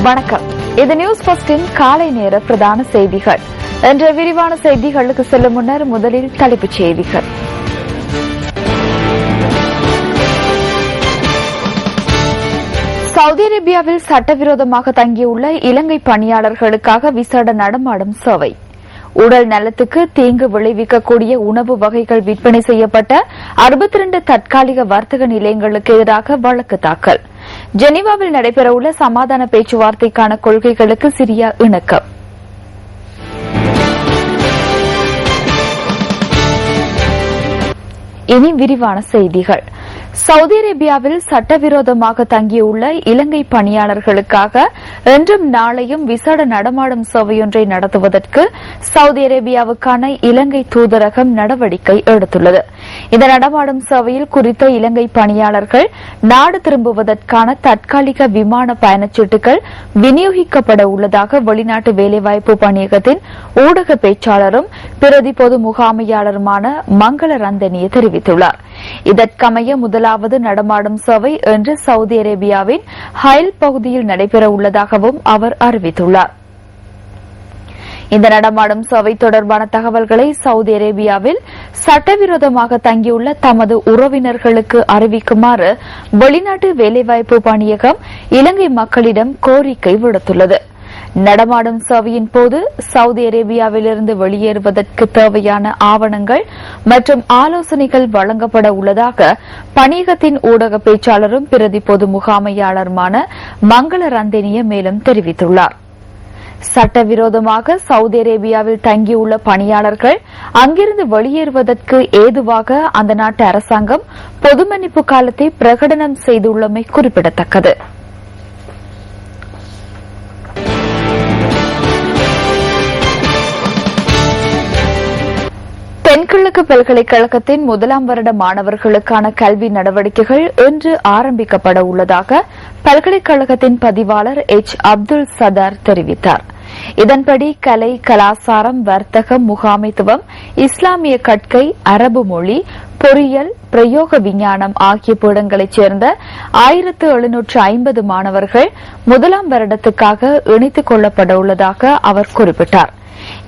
வணக்கம். இது நியூஸ் ஃபர்ஸ்டின் காலை நேர பிரதான செய்திகள். இன்று விரிவான செய்திகளுக்கு செல்லும் முன்னர் முதலில் தலைப்புச் செய்திகள். சவுதி அரேபியாவில் சட்டவிரோதமாக தங்கியுள்ள இலங்கை பணியாளர்களுக்காக விசேட நடமாடும் சேவை. உடல் நலத்துக்கு தீங்கு விளைவிக்கக்கூடிய உணவு வகைகள் விற்பனை செய்யப்பட்ட 62 தற்காலிக வர்த்தக நிலையங்களுக்கு எதிராக வழக்கு தாக்கல். ஜெனீவாவில் நடைபெறவுள்ள சமாதான பேச்சுவார்த்தைக்கான கொள்கைகளுக்கு சிரியா இணக்கம். இனி விரிவான செய்திகள். சவுதி அரேபியாவில் சட்டவிரோதமாக தங்கியுள்ள இலங்கை பணியாளர்களுக்காக இன்றும் நாளையும் விசேட நடமாடும் சேவையொன்றை நடத்துவதற்கு சவுதி அரேபியாவுக்கான இலங்கை தூதரகம் நடவடிக்கை எடுத்துள்ளது. இந்த நடமாடும் சேவையில் குறித்த இலங்கை பணியாளர்கள் நாடு திரும்புவதற்கான தற்காலிக விமான பயணச்சீட்டுகள் விநியோகிக்கப்பட உள்ளதாக வெளிநாட்டு வேலைவாய்ப்பு பணியகத்தின் ஊடக பேச்சாளரும் பிரதி பொது முகாமையாளருமான மங்கள ரந்தனிய தெரிவித்துள்ளார். இதற்கமைய முதலாவது நடமாடும் சேவை இன்று சவுதி அரேபியாவின் ஹைல் பகுதியில் நடைபெற உள்ளதாகவும் அவர் அறிவித்துள்ளார். இந்த நடமாடும் சேவை தொடர்பான தகவல்களை சவுதி அரேபியாவில் சட்டவிரோதமாக தங்கியுள்ள தமது உறவினர்களுக்கு அறிவிக்குமாறு வெளிநாட்டு வேலைவாய்ப்பு பணியகம் இலங்கை மக்களிடம் கோரிக்கை விடுத்துள்ளது. நடமாடும் சேவையின் போது சவுதி அரேபியாவிலிருந்து வெளியேறுவதற்கு தேவையான ஆவணங்கள் மற்றும் ஆலோசனைகள் வழங்கப்பட உள்ளதாக பணியகத்தின் ஊடக பேச்சாளரும் பிரதி பொது முகாமையாளருமான மங்கள ரந்தனிய மேலும் தெரிவித்துள்ளார். சட்டவிரோதமாக சவுதி அரேபியாவில் தங்கியுள்ள பணியாளர்கள் அங்கிருந்து வெளியேறுவதற்கு ஏதுவாக அந்த நாட்டு அரசாங்கம் பொது மன்னிப்பு காலத்தை பிரகடனம் செய்துள்ளமை குறிப்பிடத்தக்கது. தென்கிழக்கு பல்கலைக்கழகத்தின் முதலாம் வருட மாணவர்களுக்கான கல்வி நடவடிக்கைகள் இன்று ஆரம்பிக்கப்பட உள்ளதாக பல்கலைக்கழகத்தின் பதிவாளர் எச். அப்துல் சதார் தெரிவித்தார். இதன்படி கலை, கலாச்சாரம், வர்த்தகம், முகாமைத்துவம், இஸ்லாமிய கற்கை, அரபு மொழி, பொறியியல், பிரயோக விஞ்ஞானம் ஆகிய பீடங்களைச் சேர்ந்த 1750 மாணவர்கள் முதலாம் வருடத்துக்காக இணைத்துக் கொள்ளப்பட உள்ளதாக அவர் குறிப்பிட்டார்.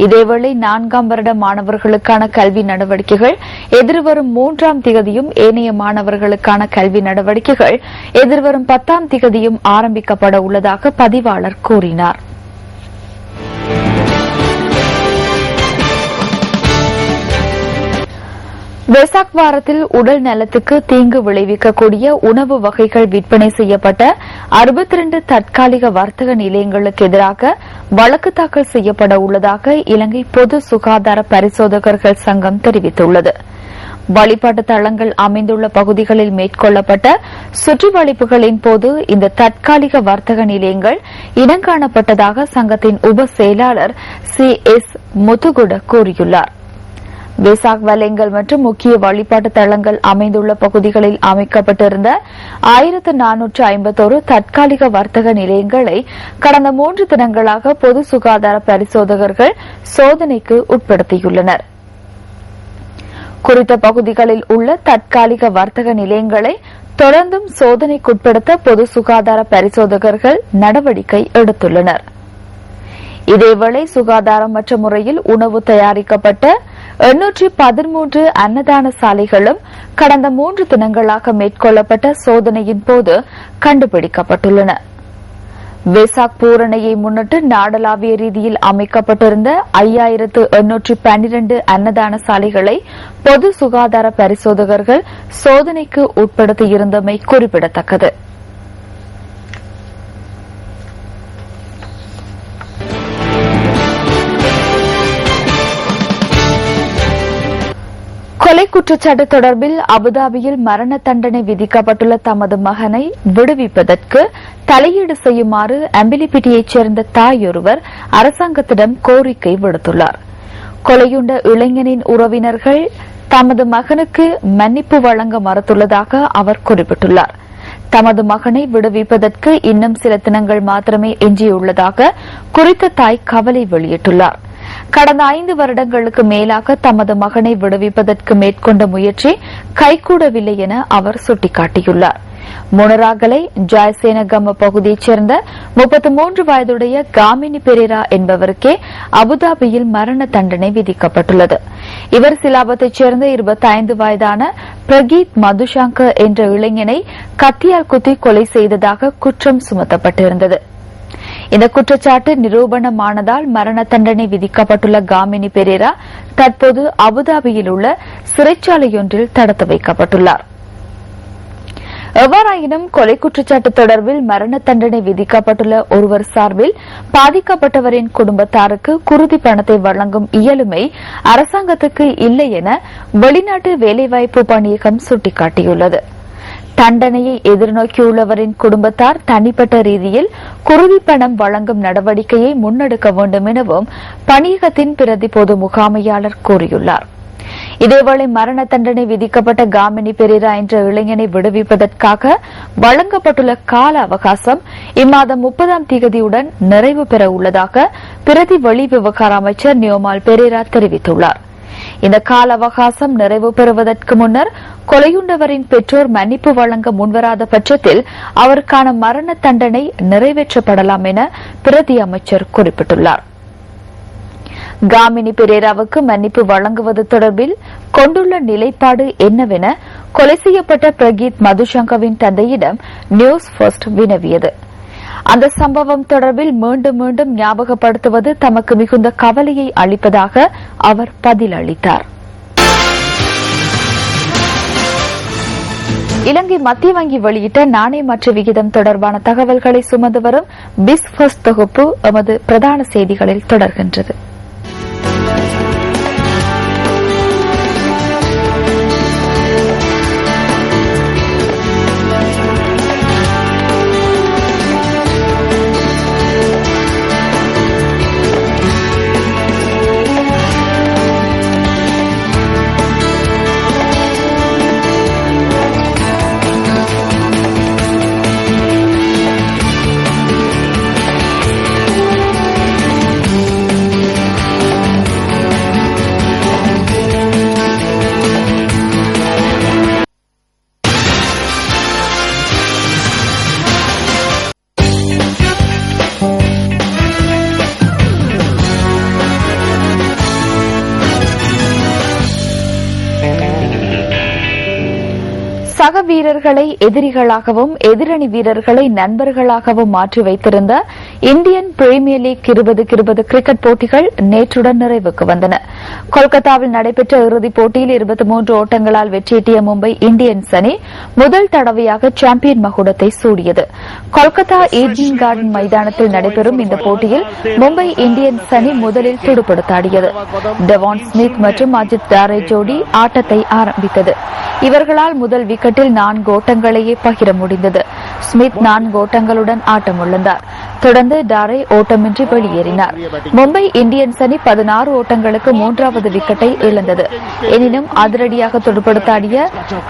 இதேவேளை 4ஆம் வருட மாணவர்களுக்கான கல்வி நடவடிக்கைகள் எதிர்வரும் 3ஆம் திகதியும் ஏனைய மாணவர்களுக்கான கல்வி நடவடிக்கைகள் எதிர்வரும் 10ஆம் திகதியும் ஆரம்பிக்கப்பட உள்ளதாக பதிவாளர் கூறினார். வெசாக் வாரத்தில் உடல் நலத்துக்கு தீங்கு விளைவிக்கக்கூடிய உணவு வகைகள் விற்பனை செய்யப்பட்ட 62 தற்காலிக வர்த்தக நிலையங்களுக்கு எதிராக வழக்கு தாக்கல் செய்யப்பட உள்ளதாக இலங்கை பொது சுகாதார பரிசோதகர்கள் சங்கம் தெரிவித்துள்ளது. வழிபாட்டு தளங்கள் அமைந்துள்ள பகுதிகளில் மேற்கொள்ளப்பட்ட சுற்றிவளைப்புகளின் போது இந்த தற்காலிக வர்த்தக நிலையங்கள் இனங்காணப்பட்டதாக சங்கத்தின் உப செயலாளர் சி. எஸ். முத்துகுட கூறியுள்ளார். வெசாக் வலயங்கள் மற்றும் முக்கிய வழிபாட்டு தளங்கள் அமைந்துள்ள பகுதிகளில் அமைக்கப்பட்டிருந்த 1451 தற்காலிக வர்த்தக நிலையங்களை கடந்த 3 தினங்களாக பொது சுகாதார பரிசோதகர்கள் சோதனைக்கு உட்படுத்தியுள்ளனர். குறித்த பகுதிகளில் உள்ள தற்காலிக வர்த்தக நிலையங்களை தொடர்ந்தும் சோதனைக்குட்படுத்த பொது சுகாதார பரிசோதகர்கள் நடவடிக்கை எடுத்துள்ளனர். இதேவேளை சுகாதாரமற்ற முறையில் உணவு தயாரிக்கப்பட்ட 813 அன்னதான சாலைகளும் கடந்த 3 தினங்களாக மேற்கொள்ளப்பட்ட சோதனையின் போது கண்டுபிடிக்கப்பட்டுள்ளன. வெசாக் பூரணையை முன்னிட்டு நாடளாவிய ரீதியில் அமைக்கப்பட்டிருந்த 5812 அன்னதான சாலைகளை பொது சுகாதார பரிசோதகர்கள் சோதனைக்கு உட்படுத்தியிருந்தமை குறிப்பிடத்தக்கது. கொலை குற்றச்சாட்டு தொடர்பில் அபுதாபியில் மரண தண்டனை விதிக்கப்பட்டுள்ள தமது மகனை விடுவிப்பதற்கு தலையீடு செய்யுமாறு அம்பிலிபிட்டியைச் சேர்ந்த தாயொருவர் அரசாங்கத்திடம் கோரிக்கை விடுத்துள்ளார். கொலையுண்ட இளைஞனின் உறவினர்கள் தமது மகனுக்கு மன்னிப்பு வழங்க மறுத்துள்ளதாக அவர் குறிப்பிட்டுள்ளார். தமது மகனை விடுவிப்பதற்கு இன்னும் சில தினங்கள் மாத்திரமே எஞ்சியுள்ளதாக குறித்த தாய் கவலை வெளியிட்டுள்ளார். கடந்த 5 வருடங்களுக்கு மேலாக தமது மகனை விடுவிப்பதற்கு மேற்கொண்ட முயற்சி கைகூடவில்லை என அவர் சுட்டிக்காட்டியுள்ளார். மொனராகலை ஜாயசேனகம பகுதியைச் சேர்ந்த 33 வயதுடைய காமினி பெரேரா என்பவருக்கே அபுதாபியில் மரண தண்டனை விதிக்கப்பட்டுள்ளது. இவர் சிலாபத்தைச் சேர்ந்த 25 வயதான பிரகீத் மதுசங்கர் என்ற இளைஞனை கத்தியால் குத்தி கொலை செய்ததாக குற்றம் சுமத்தப்பட்டிருந்தது. இந்த குற்றச்சாட்டு நிரூபணமானதால் மரண தண்டனை விதிக்கப்பட்டுள்ள காமினி பெரேரா தற்போது அபுதாபியில் உள்ள சிறைச்சாலையொன்றில் தடுத்து வைக்கப்பட்டுள்ளார். எவ்வாறாயினும் கொலை குற்றச்சாட்டு தொடர்பில் மரண தண்டனை விதிக்கப்பட்டுள்ள ஒருவர் சார்பில் பாதிக்கப்பட்டவரின் குடும்பத்தாருக்கு குருதி பணத்தை வழங்கும் இயலுமை அரசாங்கத்துக்கு இல்லை என வெளிநாட்டு வேலைவாய்ப்பு பணியகம் சுட்டிக்காட்டியுள்ளது. தண்டனையை எதிர்நோக்கியுள்ளவரின் குடும்பத்தார் தனிப்பட்ட ரீதியில் குருதி பணம் வழங்கும் நடவடிக்கையை முன்னெடுக்க வேண்டும் எனவும் பணியகத்தின் பிரதி பொது முகாமையாளர் கூறியுள்ளார். இதேவேளை மரண தண்டனை விதிக்கப்பட்ட காமினி பெரேரா என்ற இளைஞனை விடுவிப்பதற்காக வழங்கப்பட்டுள்ள கால அவகாசம் இம்மாதம் 30ஆம் தேதியுடன் நிறைவு பெற உள்ளதாக பிரதி வெளி விவகார அமைச்சர் நியோமால் பெரேரா தெரிவித்துள்ளார். இந்த கால அவகாசம் நிறைவு பெறுவதற்கு முன்னர் கொலையுண்டவரின் பெற்றோர் மன்னிப்பு வழங்க முன்வராத பட்சத்தில் அவருக்கான மரண தண்டனை நிறைவேற்றப்படலாம் என பிரதி அமைச்சர் குறிப்பிட்டுள்ளார். காமினி பெரேராவுக்கு மன்னிப்பு வழங்குவது தொடர்பில் கொண்டுள்ள நிலைப்பாடு என்னவென கொலை செய்யப்பட்ட பிரகீத் மதுசங்கவின் தந்தையிடம் நியூஸ் ஃபர்ஸ்ட் வினவியது. அந்த சம்பவம் தொடர்பில் மீண்டும் மீண்டும் ஞாபகப்படுத்துவது தமக்கு மிகுந்த கவலையை அளிப்பதாக அவர் பதிலளித்தார். இலங்கை மத்திய வங்கி வெளியிட்ட நாணயமாற்று விகிதம் தொடர்பான தகவல்களை சுமந்து வரும் பிஸ் ஃபர்ஸ்ட் தொகுப்பு எமது பிரதான செய்திகளில் தொடர்கின்றது. சக வீரர்களை எதிரிகளாகவும் எதிரணி வீரர்களை நண்பர்களாகவும் மாற்றி வைத்திருந்த இந்தியன் பிரீமியர் லீக் 2020 கிரிக்கெட் போட்டிகள் நேற்றுடன் நிறைவுக்கு வந்தன. கொல்கத்தாவில் நடைபெற்ற இறுதிப் போட்டியில் 23 ஓட்டங்களால் வெற்றியீட்டிய மும்பை இந்தியன்ஸ் அணி முதல் தடவையாக சாம்பியன் மகுடத்தை சூடியது. கொல்கத்தா ஈடன் கார்டன் மைதானத்தில் நடைபெறும் இந்த போட்டியில் மும்பை இந்தியன்ஸ் அணி முதலில் துடுப்படுத்தாடியது. டெவான் ஸ்மித் மற்றும் அஜித் டாரே ஜோடி ஆட்டத்தை ஆரம்பித்தது. இவர்களால் முதல் விக்கெட்டில் 4 ஓட்டங்களையே பகிர முடிந்தது. ஸ்மித் 4 ஓட்டங்களுடன் ஆட்டமிழந்தார். தொடர்ந்து டாரே ஓட்டமின்றி வெளியேறினார். மும்பை இந்தியன்ஸ் அணி 16 ஓட்டங்களுக்கு 3வது விக்கெட்டை இழந்தது. எனினும் அதிரடியாக துடுப்படுத்தாடிய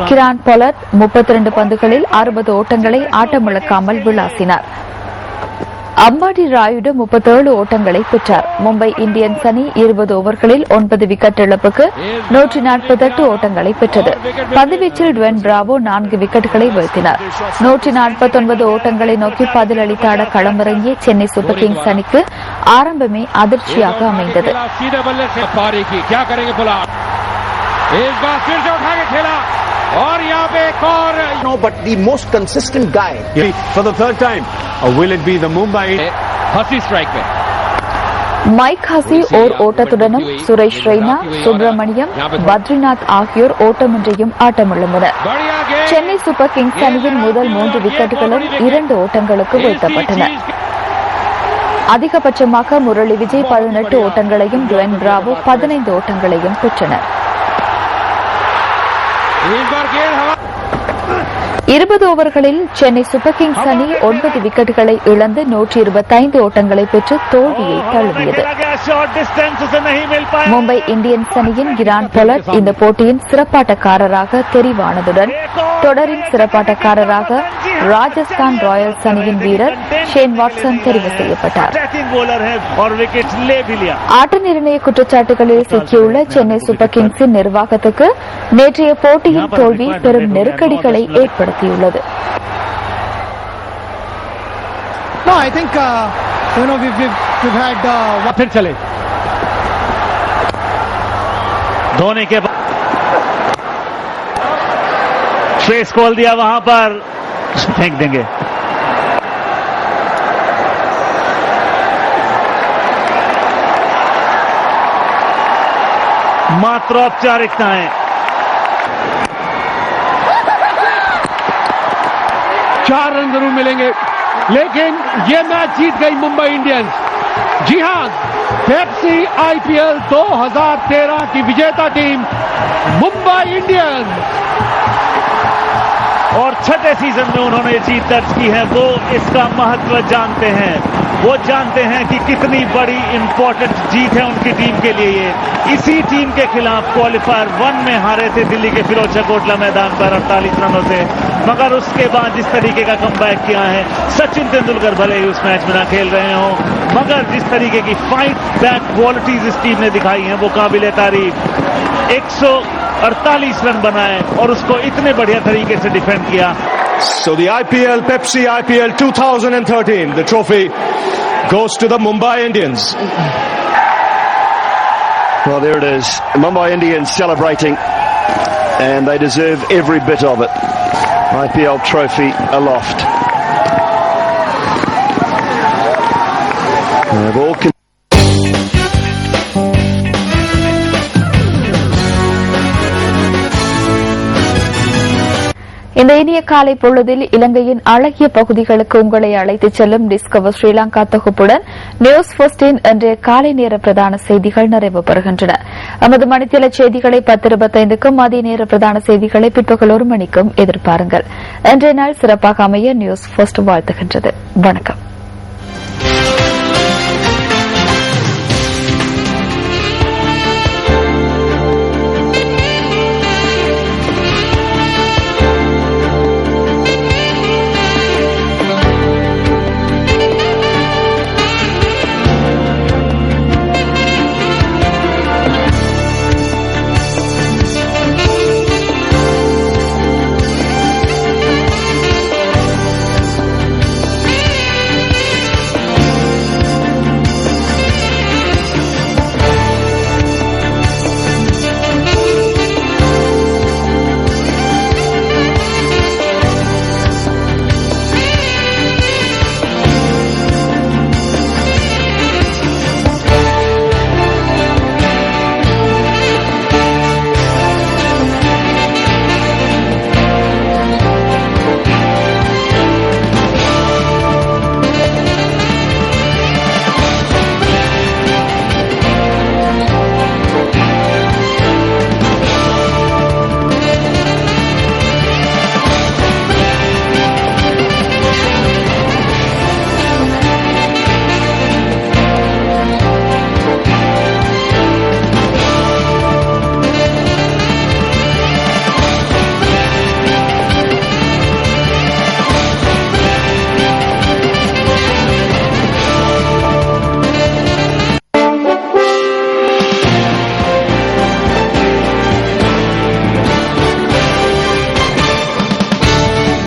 கிரான் பொலட் 32 பந்துகளில் 60 ஓட்டங்களை ஆட்டமிழக்காமல் விளாசினார். அம்பாடி ராயுடு 37 ஓட்டங்களை பெற்றார். மும்பை இந்தியன்ஸ் அணி 20 ஓவர்களில் 9 விக்கெட் இழப்புக்கு 148 ஓட்டங்களை பெற்றது. பந்துவீச்சில் டுவென் பிராவோ 4 விக்கெட்டுகளை வீழ்த்தினார். 149 ஓட்டங்களை நோக்கி பதிலளித்தாட களமிறங்கிய சென்னை சூப்பர் கிங்ஸ் அணிக்கு ஆரம்பமே அதிர்ச்சியாக அமைந்தது. और यहाँ पे एक और no but the most consistent guy for the third time will it be the Mumbai Hasi strike में மைக் ஹசி ஓர் ஓட்டத்துடனும் சுரேஷ் ரெய்னா, சுப்பிரமணியம், பத்ரிநாத் ஆகியோர் ஓட்டமின்றியும் ஆட்டமிழந்தனர். சென்னை சூப்பர் கிங்ஸ் அணியின் முதல் 3 விக்கெட்டுகளும் 2 ஓட்டங்களுக்கு வீழ்த்தப்பட்டன. அதிகபட்சமாக முரளி விஜய் 18 ஓட்டங்களையும் டுவென் பிராவோ 15 ஓட்டங்களையும் பெற்றனர். 20 ஓவர்களில் சென்னை சூப்பர் கிங்ஸ் அணி 9 விக்கெட்டுகளை இழந்து 125 ஓட்டங்களை பெற்று தோல்வியை தழுவியது. மும்பை இந்தியன்ஸ் அணியின் கிரான் பொலட் இந்த போட்டியின் சிறப்பாட்டக்காரராக தெரிவானதுடன் தொடரின் சிறப்பாட்டக்காரராக ராஜஸ்தான் ராயல்ஸ் அணியின் வீரர் ஷேன் வாட்சன் தெரிவு செய்யப்பட்டார். ஆட்ட நிர்ணய குற்றச்சாட்டுகளில் சிக்கியுள்ள சென்னை சூப்பர் கிங்ஸின் நிர்வாகத்துக்கு நேற்றைய போட்டியின் தோல்வி பெரும் நெருக்கடிகளை ஏற்படுத்தியுள்ளது. No, I think we've had फिर चले धोनी के फेस खोल दिया, वहां पर फेंक देंगे। मात्र औपचारिकताएं। 4 रन जरूर मिलेंगे, लेकिन ये मैच जीत गई मुंबई इंडियंस। जी हां, पेप्सी आईपीएल 2013 की विजेता टीम मुंबई इंडियंस। और छठे सीजन में उन्होंने ये जीत दर्ज की है। वो इसका महत्व जानते हैं, वो जानते हैं कि कितनी बड़ी इंपॉर्टेंट जीत है उनकी टीम के लिए ये। इसी टीम के खिलाफ क्वालिफायर 1 में हारे थे दिल्ली के फिरोज कोटला मैदान पर 48 रनों से, मगर उसके बाद जिस तरीके का कमबैक किया है, सचिन तेंदुलकर भले ही उस मैच में ना खेल रहे हों, मगर जिस तरीके की फाइट बैक क्वालिटीज इस टीम ने दिखाई हैं वो काबिले तारीफ। 148 रन बनाए और उसको इतने बढ़िया तरीके से डिफेंड किया। So the IPL, Pepsi IPL 2013, the trophy goes to the Mumbai Indians. Well, there it is. Mumbai Indians celebrating, and they deserve every bit of it. IPL trophy aloft. They've all இந்த இனிய காலை பொழுதில் இலங்கையின் அழகிய பகுதிகளுக்கு உங்களை அழைத்துச் செல்லும் டிஸ்கவர் ஸ்ரீலங்கா தொகுப்புடன் நியூஸ் 15 என்ற காலை நேர பிரதான செய்திகள் நிறைவு பெறுகின்றன. நமது மணித்தில செய்திகளை 10:25க்கும், மதிய நேர பிரதான செய்திகளை பிற்பகல் 1 மணிக்கும் எதிர்பாருங்கள். இன்றைய நாள் சிறப்பாக அமைய நியூஸ் 1 வாழ்த்துகின்றது. வணக்கம்.